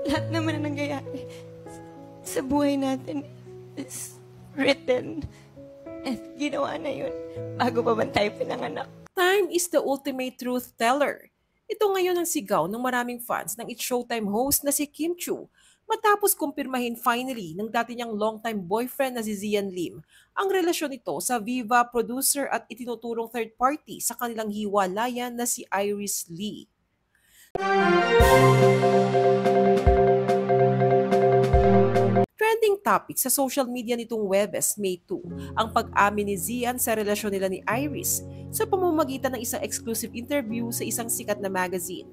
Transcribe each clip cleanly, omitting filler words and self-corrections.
lahat naman na nangyayari sa buhay natin is written. At ginawa na yun bago pa man tayo pinanganak. Time is the ultimate truth teller. Ito ngayon ang sigaw ng maraming fans ng It's Showtime host na si Kim Chiu matapos kumpirmahin finally ng dati niyang longtime boyfriend na si Zian Lim ang relasyon nito sa Viva producer at itinuturong third party sa kanilang hiwalayan na si Iris Lee. Trending topic sa social media nitong Webes, May 2, ang pag-amin ni Zian sa relasyon nila ni Iris sa pamamagitan ng isang exclusive interview sa isang sikat na magazine.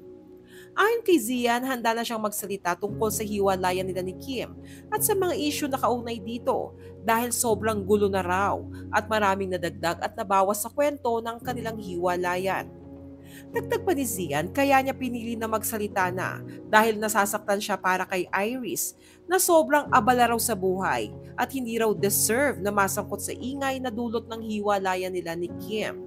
Ayon kay Zian, handa na siyang magsalita tungkol sa hiwalayan nila ni Kim at sa mga issue na kaunay dito dahil sobrang gulo na raw at maraming nadagdag at nabawas sa kwento ng kanilang hiwalayan. Dagdag pa ni Zian, kaya niya pinili na magsalita na dahil nasasaktan siya para kay Iris na sobrang abala raw sa buhay at hindi raw deserve na masangkot sa ingay na dulot ng hiwalayan nila ni Kim.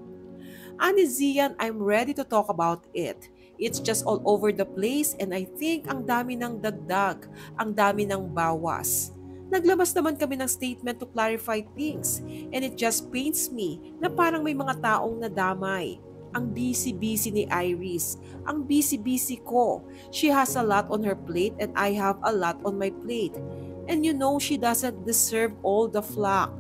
Ani Zian, I'm ready to talk about it. It's just all over the place and I think ang dami ng dagdag, ang dami ng bawas. Naglabas naman kami ng statement to clarify things and it just pains me na parang may mga taong nadamay. Ang busy-busy ni Iris, ang busy-busy ko. She has a lot on her plate and I have a lot on my plate. And you know she doesn't deserve all the flack.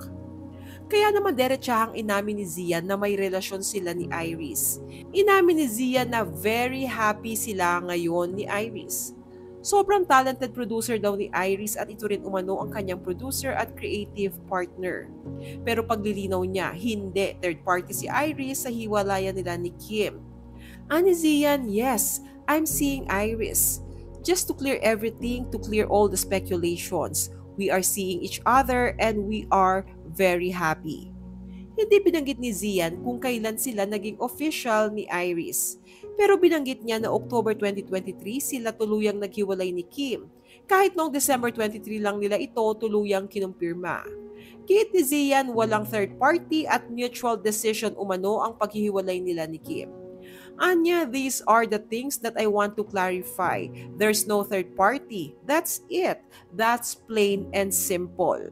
Kaya naman diretsahang inamin ni Zian na may relasyon sila ni Iris. Inamin ni Zian na very happy sila ngayon ni Iris. Sobrang talented producer daw ni Iris at ito rin umano ang kanyang producer at creative partner. Pero paglilinaw niya, hindi third party si Iris sa hiwalayan nila ni Kim. Ani Zian, yes, I'm seeing Iris. Just to clear everything, to clear all the speculations. We are seeing each other and we are very happy. Hindi binanggit ni Zian kung kailan sila naging official ni Iris. Pero binanggit niya na October 2023 sila tuluyang naghiwalay ni Kim. Kahit noong December 23 lang nila ito tuluyang kinumpirma. Kahit ni Zian, walang third party at mutual decision umano ang paghihiwalay nila ni Kim. Anya, these are the things that I want to clarify. There's no third party. That's it. That's plain and simple.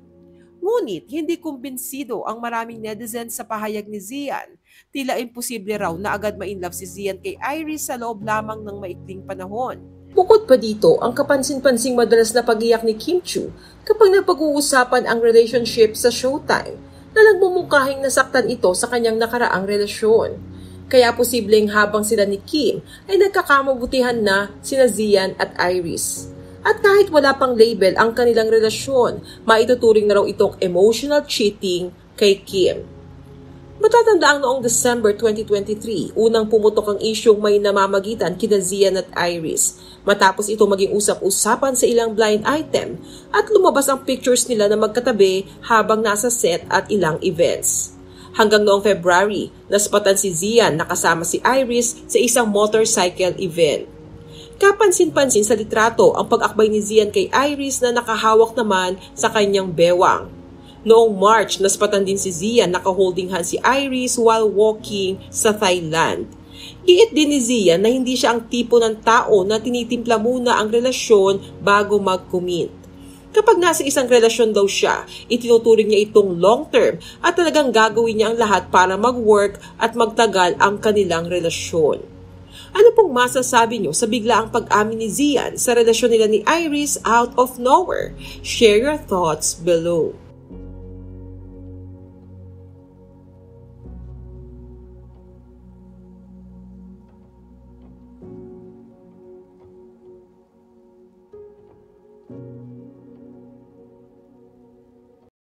Ngunit, hindi kumbinsido ang maraming netizens sa pahayag ni Zian. Tila imposible raw na agad ma-inlove si Zian kay Iris sa loob lamang ng maikling panahon. Bukod pa dito, ang kapansin-pansing madalas na pag-iyak ni Kim Chiu kapag napag-uusapan ang relationship sa Showtime na nagmumungkahing nasaktan ito sa kanyang nakaraang relasyon. Kaya posibleng habang sila ni Kim ay nagkakamabutihan na sina Zian at Iris. At kahit wala pang label ang kanilang relasyon, maituturing na raw itong emotional cheating kay Kim. Matatandaan noong December 2023, unang pumutok ang isyong may namamagitan kina Zian at Iris matapos ito maging usap-usapan sa ilang blind item at lumabas ang pictures nila na magkatabi habang nasa set at ilang events. Hanggang noong February, naspatan si Zian na kasama si Iris sa isang motorcycle event. Kapansin-pansin sa litrato ang pag-akbay ni Zian kay Iris na nakahawak naman sa kanyang bewang. Noong March, naspatan din si Zian naka-holding hand si Iris while walking sa Thailand. Giit din ni Zian na hindi siya ang tipo ng tao na tinitimpla muna ang relasyon bago mag-commit. Kapag nasa isang relasyon daw siya, itinuturing niya itong long-term at talagang gagawin niya ang lahat para mag-work at magtagal ang kanilang relasyon. Ano pong masasabi niyo sa biglaang pag-amin ni Zian sa relasyon nila ni Iris out of nowhere? Share your thoughts below.